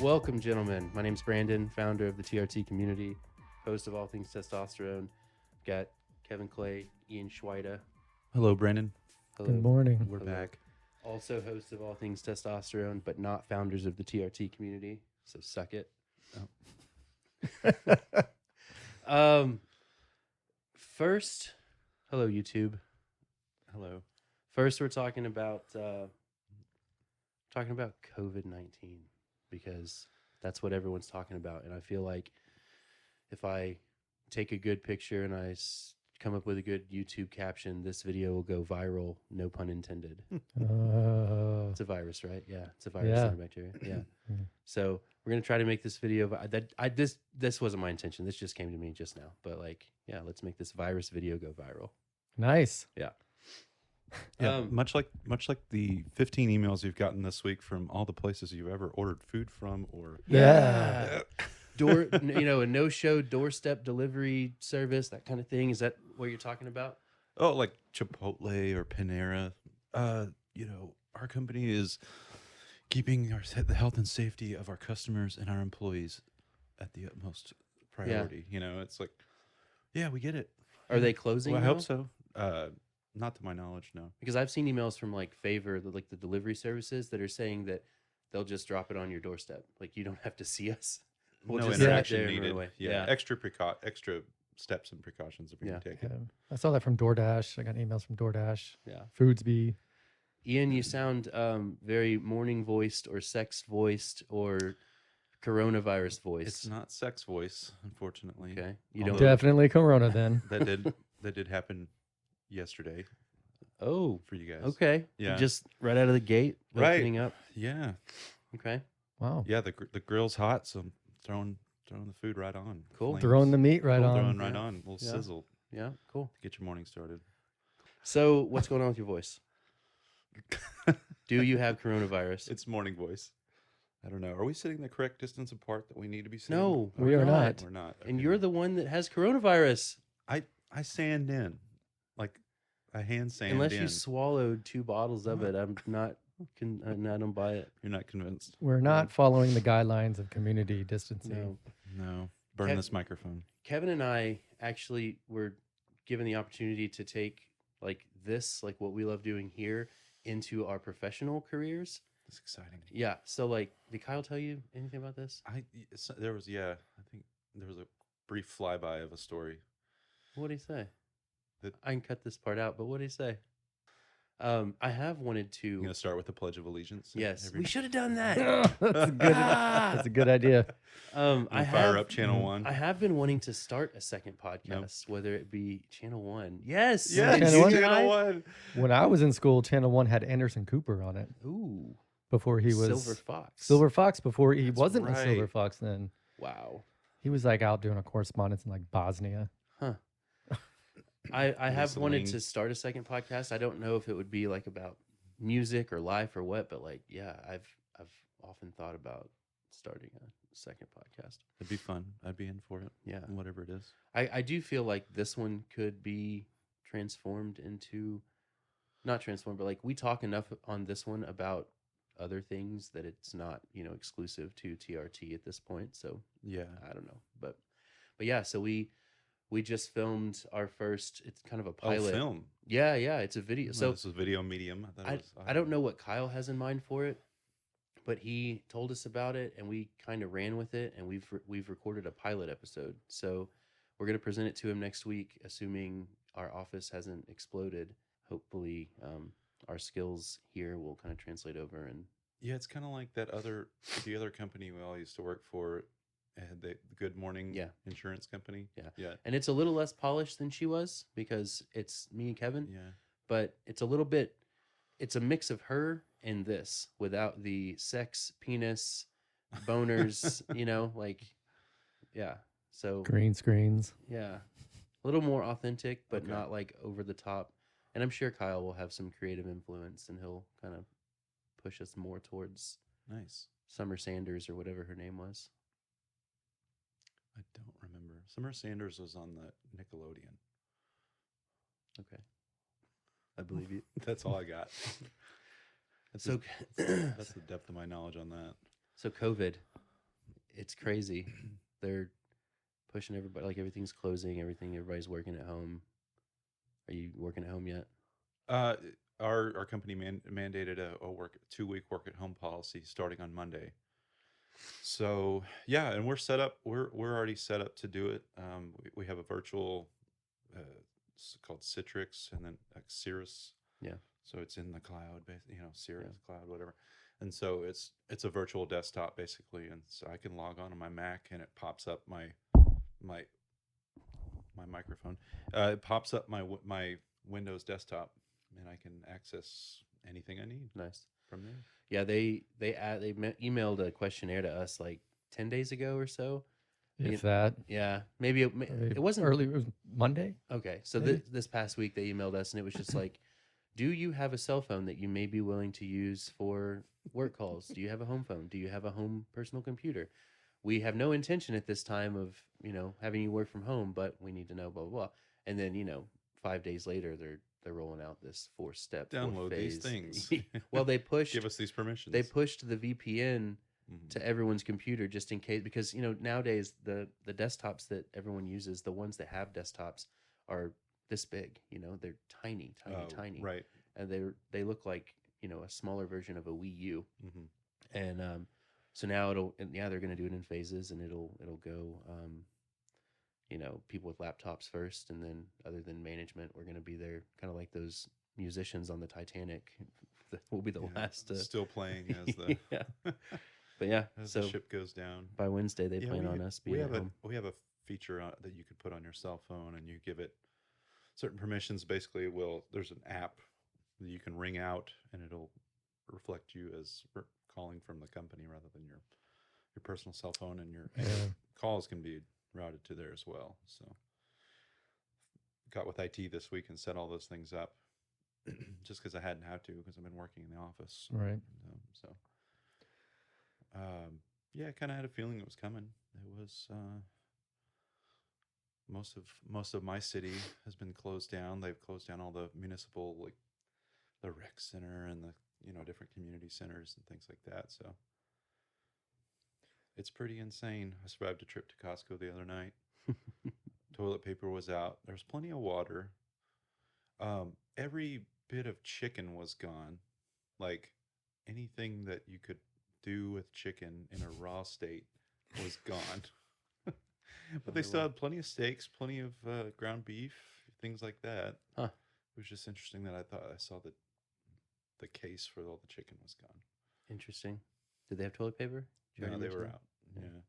Welcome, gentlemen. My name's Brandon, founder of the TRT community, host of All Things Testosterone. Got Kevin Clay, Ian Schweida. Hello, Brandon. Hello. Good morning. We're back. Also host of All Things Testosterone, but not founders of the TRT community. So suck it. Oh. First, hello YouTube. Hello. First, we're talking about COVID-19 because that's what everyone's talking about, and I feel like if I take a good picture and I come up with a good YouTube caption, this video will go viral. No pun intended. It's a virus, right? Yeah, it's a virus, Yeah. not a bacteria. Yeah. So we're gonna try to make this video. This wasn't my intention. This just came to me just now. But let's make this virus video go viral. Nice. Yeah. Yeah, much like the 15 emails you've gotten this week from all the places you've ever ordered food from, or Yeah. A no-show doorstep delivery service, that kind of thing. Is that what you're talking about? oh, like Chipotle or Panera. Our company is keeping the health and safety of our customers and our employees at the utmost priority. It's like, yeah, we get it. Are they closing? Well, I now? hope so. Not to my knowledge, no. Because I've seen emails from like Favor, the delivery services, that are saying that they'll just drop it on your doorstep. Like you don't have to see us. We'll No just sit interaction there and run needed. away. Yeah, extra steps and precautions are being taken. Yeah. I saw that from DoorDash. I got emails from DoorDash. Yeah. Foodsby. Ian, you sound very morning voiced or sex voiced or coronavirus voiced. It's not sex voice, unfortunately. Okay. You Although don't. Definitely Corona then. that did happen yesterday Oh. for you guys. Okay. Yeah. Just right out of the gate, Right. opening up. Yeah. Okay. Wow. Yeah. The grill's hot, so I'm throwing the food right on. Cool. Flames. Throwing the meat right Cool, on. Throwing right Yeah. on. A little Yeah. sizzle Yeah. Cool. to get your morning started. So, what's going on with your voice? Do you have coronavirus? It's morning voice. I don't know. Are we sitting the correct distance apart that we need to be sitting? No, We are not. We're not. And Okay. you're the one that has coronavirus. I sand in, like I hand sand Unless in. you swallowed 2 bottles of it, I'm not. I don't buy it. You're not convinced. We're not following the guidelines of community distancing. No. No. Burn Kev- this microphone. Kevin and I actually were given the opportunity to take like what we love doing here, into our professional careers. That's exciting. Yeah. So did Kyle tell you anything about this? I think there was a brief flyby of a story. What did he say? That- I can cut this part out, but what did he say? I have wanted to. I'm gonna start with the Pledge of Allegiance. Yes, we should have done that. That's a good. That's a good idea. I fire have up Channel 1. I have been wanting to start a second podcast, whether it be Channel 1. Yes. Yes, Channel One? Channel 1. When I was in school, Channel 1 had Anderson Cooper on it Ooh. before he was Silver Fox. before he That's wasn't a Silver right. Fox then. Wow. He was like out doing a correspondence in like Bosnia. Huh. I have wanted Whistling. to start a second podcast. I don't know if it would be like about music or life or what, but I've often thought about starting a second podcast. It'd be fun. I'd be in for it. Yeah. Whatever it is. I do feel like this one could be transformed into, not transformed, but like we talk enough on this one about other things that it's not, exclusive to TRT at this point. So Yeah. I don't know, but yeah. So we just filmed our first. It's kind of a pilot. Oh, film. Yeah, it's a video. No, So this is video medium. I don't know what Kyle has in mind for it, but he told us about it, and we kind of ran with it, and we've recorded a pilot episode. So we're gonna present it to him next week, assuming our office hasn't exploded. Hopefully, our skills here will kind of translate over. And Yeah, it's kind of like the other company we all used to work for. Had the Good Morning insurance company. Yeah. and it's a little less polished than she was because it's me and Kevin. Yeah. But it's a mix of her and this without the sex, penis, boners, So Green screens. yeah, a little more authentic, but Okay. not like over the top. And I'm sure Kyle will have some creative influence, and he'll kind of push us more towards Nice. Summer Sanders or whatever her name was. I don't remember. Summer Sanders was on the Nickelodeon. Okay, I believe you. That's all I got. That's So, that's the depth of my knowledge on that. so COVID. it's crazy. They're pushing everybody, like everything's closing, everybody's working at home. Are you working at home yet? Uh, our company mandated a 2 week work at home policy starting on Monday. So yeah, and we're set up. We're already set up to do it. We have a virtual, it's called Citrix, and then Cirrus. Yeah. So it's in the cloud, Cirrus Yeah. cloud, whatever. And so it's a virtual desktop basically, and so I can log on my Mac, and it pops up my my microphone. It pops up my Windows desktop, and I can access anything I need Nice. from there. Yeah, emailed a questionnaire to us like 10 days ago or so. If that. Yeah, maybe it wasn't early. It was Monday. okay. So maybe? this past week they emailed us and it was just like, do you have a cell phone that you may be willing to use for work calls? Do you have a home phone? Do you have a home personal computer? We have no intention at this time of, having you work from home, but we need to know blah blah blah. And then, 5 days later they're rolling out this four Download these phase. things. Well, Give us these permissions. they pushed the VPN Mhm. to everyone's computer just in case, because nowadays the desktops that everyone uses, the ones that have desktops, are this big. They're tiny, tiny, tiny, Right. and they look like a smaller version of a Wii U. Hmm. And so now they're going to do it in phases, and it'll go. People with laptops first, and then other than management, we're going to be there, kind of like those musicians on the Titanic. We'll be the last to Still playing as the yeah. But yeah, as so the ship goes down. by Wednesday they plan we, on us we being have at a home. we have a feature that you could put on your cell phone, and you give it certain permissions. Basically, there's an app that you can ring out, and it'll reflect you as calling from the company rather than your personal cell phone, and your calls can be routed to there as well. So got with IT this week and set all those things up just because I hadn't had to, because I've been working in the office. Right. So yeah, I kind of had a feeling it was coming. It was most of my city has been closed down. They've closed down all the municipal, like the rec center and the different community centers and things like that. So it's pretty insane. I survived a trip to Costco the other night. Toilet paper was out. There was plenty of water. Every bit of chicken was gone. Like anything that you could do with chicken in a raw state was gone. But they still had plenty of steaks, plenty of ground beef, things like that. Huh. It was just interesting that I thought I saw that the case for all the chicken was gone. Interesting. Did they have toilet paper? No, they were out. Yeah.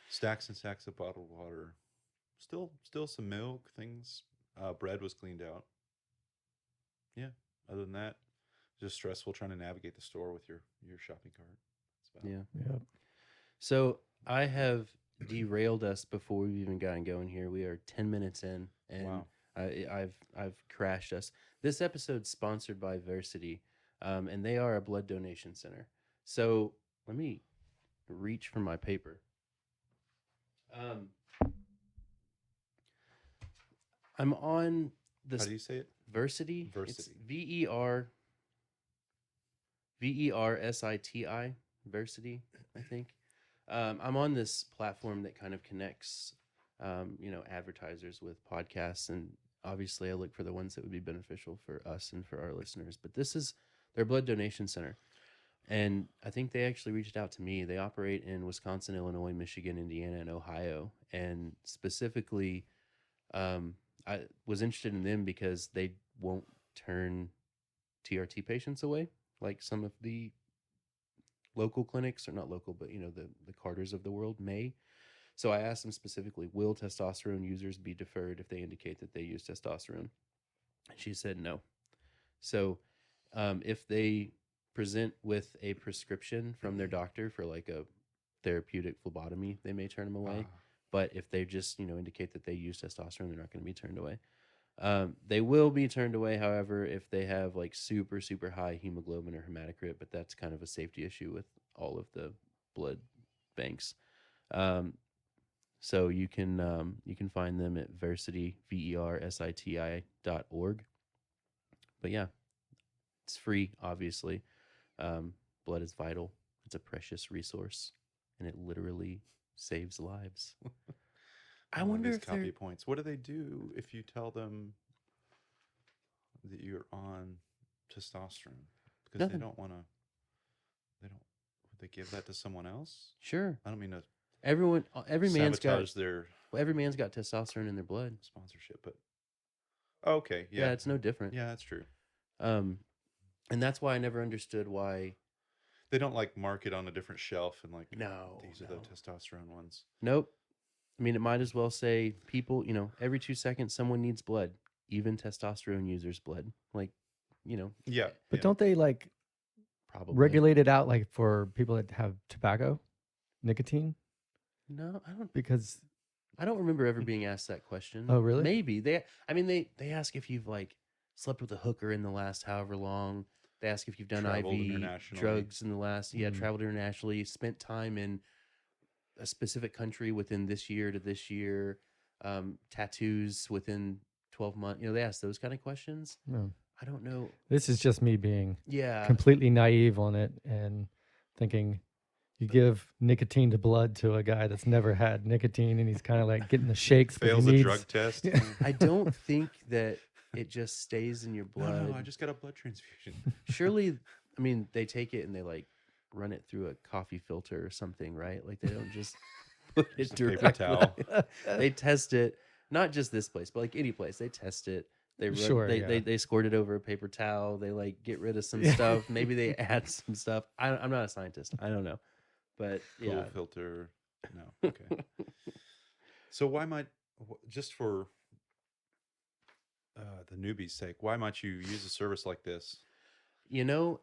Stacks and stacks of bottled water. Still some milk, things. Bread was cleaned out. Yeah. Other than that, just stressful trying to navigate the store with your shopping cart. Yeah. Yep. So I have derailed us before we've even gotten going here. We are 10 minutes in, and Wow. I've crashed us. This episode's sponsored by Versity, and they are a blood donation center. So let me reach for my paper. I'm on this. How do you say it? Versity. Versity. It's VERSITI. Versity, I think. I'm on this platform that kind of connects, advertisers with podcasts, and obviously I look for the ones that would be beneficial for us and for our listeners. But this is their blood donation center, and I think they actually reached out to me. They operate in Wisconsin, Illinois, Michigan, Indiana, and Ohio, and specifically, I was interested in them because they won't turn TRT patients away like some of the local clinics, or not local, but the Carters of the world may. So I asked them specifically, will testosterone users be deferred if they indicate that they use testosterone? And she said no. So if they present with a prescription from their doctor for like a therapeutic phlebotomy, they may turn them away. But if they just indicate that they use testosterone, they're not going to be turned away. They will be turned away, however, if they have like super, super high hemoglobin or hematocrit, but that's kind of a safety issue with all of the blood banks. So you can find them at Versity, VERSITI.org. But yeah, it's free, obviously. Blood is vital. It's a precious resource. and it literally saves lives. I All wonder these if they're copy points. What do they do if you tell them that you're on testosterone? Because they nothing. don't want to. They don't. Would they give that to someone else? Sure, I don't mean to every man's got sabotage their every man's got testosterone in their blood. sponsorship, but okay, Yeah, yeah, it's no different. yeah, that's true. Um, and that's why I never understood why. They don't like mark it on a different shelf and like No, these are the testosterone ones. nope. I mean, it might as well say people. Every 2 seconds, someone needs blood. Even testosterone users' blood. Like, Yeah, But yeah. don't they like probably regulate it out like for people that have tobacco, nicotine? No, I don't. Because I don't remember ever being asked that question. Oh, really? Maybe they. I mean, they ask if you've like slept with a hooker in the last however long. They ask if you've done Traveled IV internationally. drugs in the last. Yeah, Mm. traveled internationally, spent time in a specific country within this year to this year, tattoos within 12 months. They ask those kind of questions. no. I don't know. This is just me being Yeah, completely naive on it and thinking you give nicotine to blood to a guy that's never had nicotine and he's kind of like getting the shakes, but he Fails a needs drug test. Yeah. I don't think that it just stays in your No, blood. no, I just got a blood transfusion. Surely, I mean, they take it and they like run it through a coffee filter or something, right? Like they don't just put it Just a paper directly. towel. They test it, not just this place, but like any place. They test it. They run, Sure, they, yeah. they squirt it over a paper towel. They like get rid of some Yeah. stuff. Maybe they add some stuff. I'm not a scientist. I don't know, but Cool yeah. filter. No. Okay. So why might just for the newbie's sake, why might you use a service like this?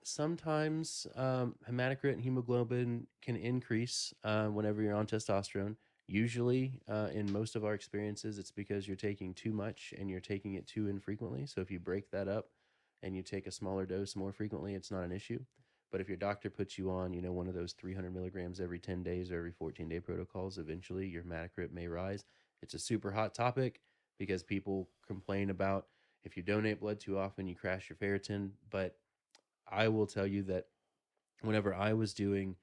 Sometimes hematocrit and hemoglobin can increase whenever you're on testosterone. Usually, in most of our experiences, it's because you're taking too much and you're taking it too infrequently. So if you break that up and you take a smaller dose more frequently, it's not an issue. But if your doctor puts you on, one of those 300 milligrams every 10 days or every 14-day protocols, eventually your hematocrit may rise. It's a super hot topic because people complain about if you donate blood too often, you crash your ferritin. But I will tell you that whenever I was doing,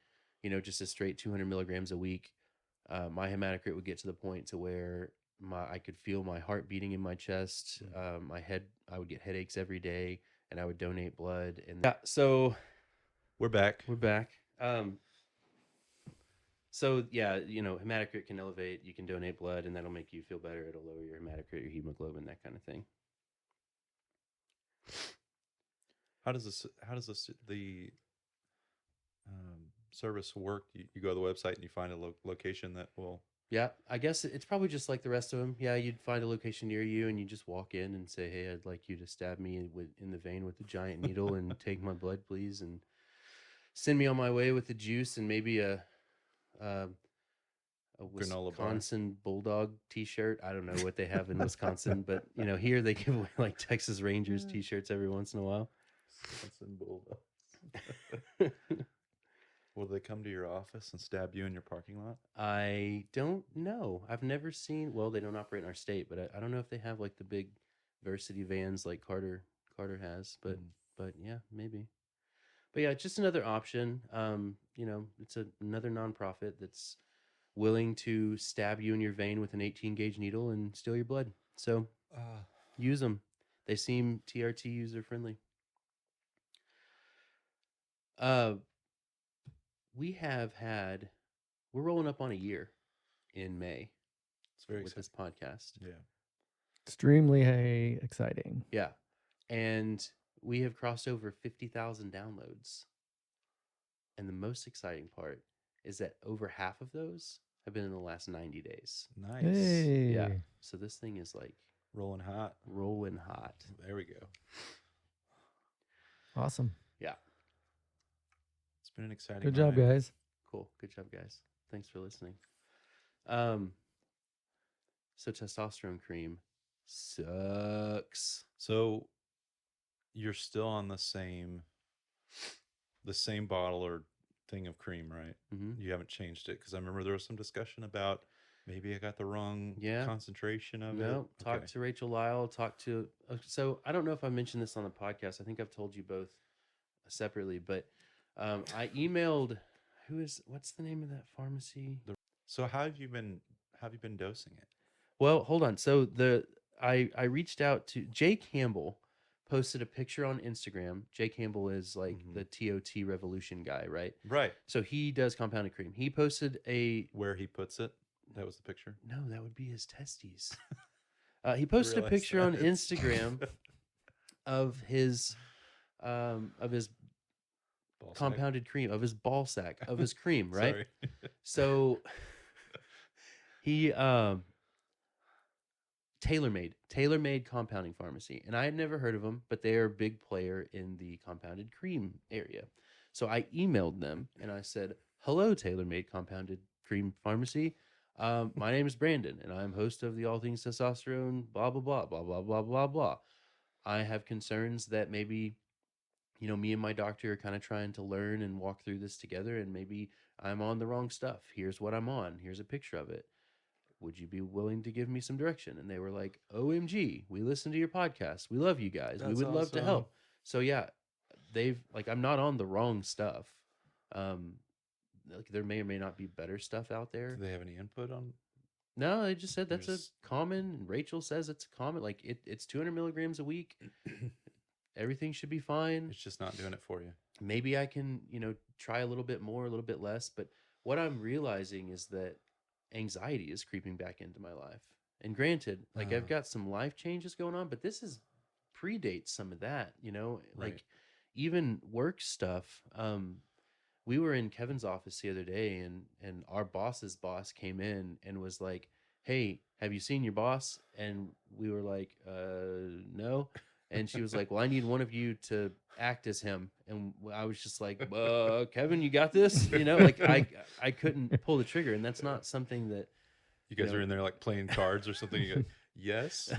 just a straight 200 milligrams a week, my hematocrit would get to the point to where I could feel my heart beating in my chest. My head, I would get headaches every day, and I would donate blood. And yeah, so We're back. we're back. So yeah, hematocrit can elevate. You can donate blood, and that'll make you feel better. It'll lower your hematocrit, your hemoglobin, that kind of thing. How does the service work? You go to the website and you find a location that will. Yeah, I guess it's probably just like the rest of them. Yeah, you'd find a location near you, and you just walk in and say, "Hey, I'd like you to stab me in the vein with a giant needle and take my blood, please, and send me on my way with the juice and maybe a, a Granola bar. Wisconsin Bulldog T-shirt. I don't know what they have in Wisconsin, but here they give away like Texas Rangers T-shirts every once in a while. Wisconsin Bulldogs. Will they come to your office and stab you in your parking lot? I don't know. I've never seen. Well, they don't operate in our state, but I don't know if they have like the big Varsity vans like Carter has. But yeah, maybe. But yeah, it's just another option. It's another nonprofit that's willing to stab you in your vein with an 18 gauge needle and steal your blood. So use them. They seem TRT user friendly. We're rolling up on a year in May It's very with exciting. this podcast. Yeah. Extremely exciting. Yeah. And we have crossed over 50,000 downloads. And the most exciting part is that over half of those have been in the last 90 days. Nice. Hey. Yeah. So this thing is like Rolling hot. rolling hot. There we go. Awesome. Yeah. It's been an exciting Good job, ride. guys. Cool. Good job, guys. Thanks for listening. So testosterone cream sucks. So you're still on the same bottle or thing of cream, right? Mm-hmm. You haven't changed it because I remember there was some discussion about maybe I got the wrong concentration of it. No, talk to Rachel Lyle. So I don't know if I mentioned this on the podcast. I think I've told you both separately, but I emailed what's the name of that pharmacy? So how have you been? How have you been dosing it? Well, hold on. So I reached out to Jay Campbell, posted a picture on Instagram. Jay Campbell is like the TOT Revolution guy, right? Right. So he does compounded cream. He posted a Where he puts it. That was the picture. no, that would be his testes. He posted a Realize picture on that. Instagram of his Ball sack. compounded cream, of his ball sack, of his cream, right? Sorry. So he tailor-made compounding pharmacy, and I had never heard of them, but they are a big player in the compounded cream area. So I emailed them and I said, hello, tailor-made compounded cream pharmacy. My name is Brandon and I'm host of the All Things Testosterone blah blah blah blah blah blah blah blah. I have concerns that maybe me and my doctor are kind of trying to learn and walk through this together, and maybe I'm on the wrong stuff. Here's what I'm on. Here's a picture of it. Would you be willing to give me some direction? And they were like, OMG, we listen to your podcast. We love you guys. We That's would love to awesome. help. So yeah, they've like, I'm not on the wrong stuff. Um, like there may or may not be better stuff out there. Do they have any input on? No, they just said You're that's just- a common. And Rachel says it's common. Like it's 200 milligrams a week. Everything should be fine. It's just not doing it for you. Maybe I can, try a little bit more, a little bit less. But what I'm realizing is that anxiety is creeping back into my life. And granted, like I've got some life changes going on, but this is predates some of that, Right. like even work stuff. We were in Kevin's office the other day, and our boss's boss came in and was like, "Hey, have you seen your boss?" And we were like, no." And she was like, "Well, I need one of you to act as him." And I was just like, "Kevin, you got this?" Like I couldn't pull the trigger, and that's not something that You guys know- are in there like playing cards or something. You go, yes.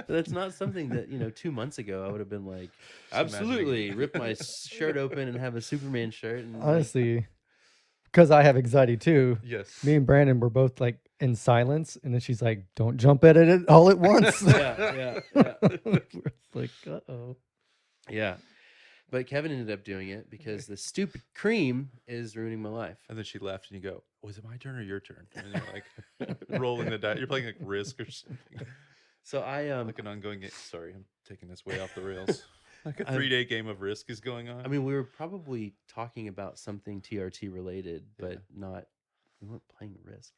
that's not something that 2 months ago I would have been like, Just imagining- absolutely, rip my shirt open and have a Superman shirt. And Honestly, because I have anxiety too. Yes. Me and Brandon were both like in silence, and then she's like, "Don't jump at it all at once." yeah. We're like, "Uh-oh." Yeah. But Kevin ended up doing it because the stupid cream is ruining my life. And then she left, and you go, "Was it my turn or your turn?" And you're like rolling the die. You're playing like Risk or something. So I Like an ongoing game. Sorry, I'm taking this way off the rails. Like a I've- 3-day game of Risk is going on. I mean, we were probably talking about something TRT related, but Yeah. not. We weren't playing Risk.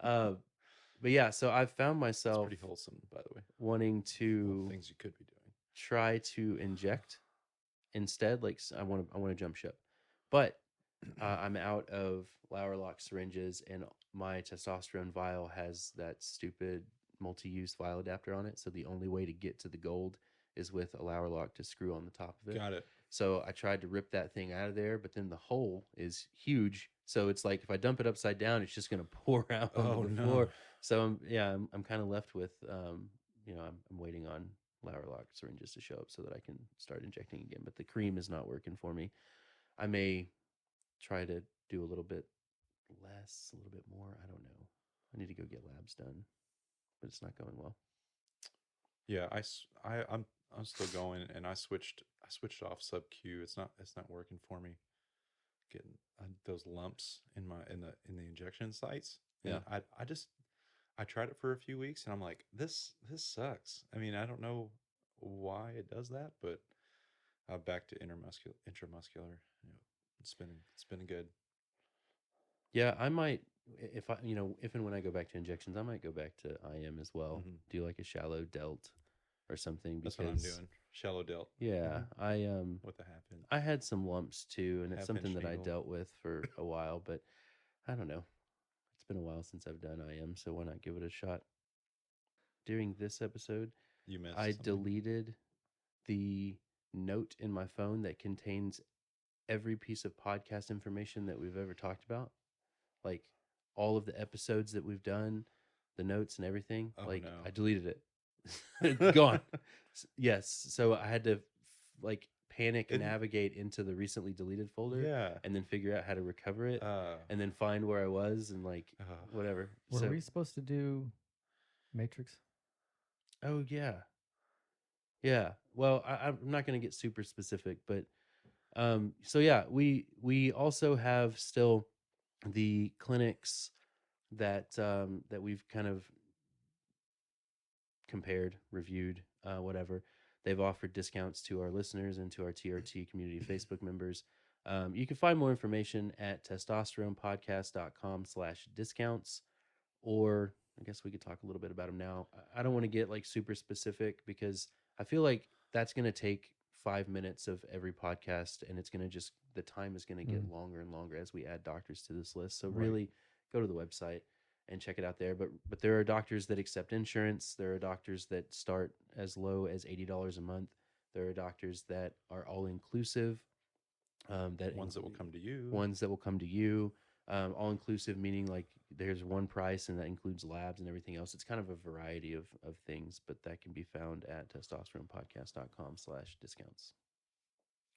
But yeah, so I've found it's myself pretty wholesome, by the way. wanting All to the things you could be doing. try to inject instead. Like I want to jump ship, but I'm out of Lock syringes, and my testosterone vial has that stupid multi-use vial adapter on it. So the only way to get to the gold is with a Lock to screw on the top of it. Got it. So I tried to rip that thing out of there, but then the hole is huge. So it's like if I dump it upside down, it's just going to pour out Oh, onto the no. floor. So I'm kind of left with, I'm waiting on Lock syringes to show up so that I can start injecting again. But the cream is not working for me. I may try to do a little bit less, a little bit more. I don't know. I need to go get labs done, but it's not going well. Yeah, I'm still going, and I switched off sub Q. It's not working for me. Getting those lumps in the injection sites. And Yeah. I tried it for a few weeks, and I'm like, this sucks. I mean, I don't know why it does that, but back to intramuscular. It's been good. Yeah, I might if if and when I go back to injections, I might go back to IM as well. Mhm. Do like a shallow delt or something because That's what I'm doing. Shallow delt. Yeah, Mhm. With the half inch. I had some lumps too, and it's Half something inch that I needle. dealt with for a while, but I don't know. It's been a while since I've done IM, so why not give it a shot? During this episode, You missed. I something. deleted the note in my phone that contains every piece of podcast information that we've ever talked about, like all of the episodes that we've done, the notes and everything. Oh, like no. I deleted it. It's gone. Yes. So I had to like panic It- navigate into the recently deleted folder Yeah. and then figure out how to recover it Uh, and then find where I was and like whatever. Were So we supposed to do Matrix? oh yeah. Yeah. Well, I'm not going to get super specific, but so yeah, we also have still the clinics that we've kind of compared, reviewed, whatever, they've offered discounts to our listeners and to our TRT community Facebook members. You can find more information at testosteronepodcast.com/discounts, or I guess we could talk a little bit about them now. I don't want to get like super specific because I feel like that's going to take 5 minutes of every podcast, and it's going to just, the time is going to get longer and longer as we add doctors to this list. So really go to the website and check it out there. But there are doctors that accept insurance. There are doctors that start as low as $80 a month. There are doctors that are all inclusive. Ones that will come to you. Ones that will come to you. All inclusive meaning like there's one price and that includes labs and everything else. It's kind of a variety of things, but that can be found at testosteronepodcast.com/discounts.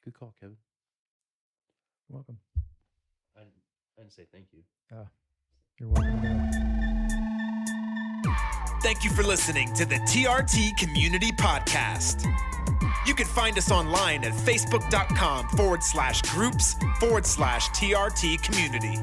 Good call, Kevin. You're welcome. I didn't say thank you. You're welcome. Dad. Thank you for listening to the TRT Community Podcast. You can find us online at facebook.com/groups/TRT Community.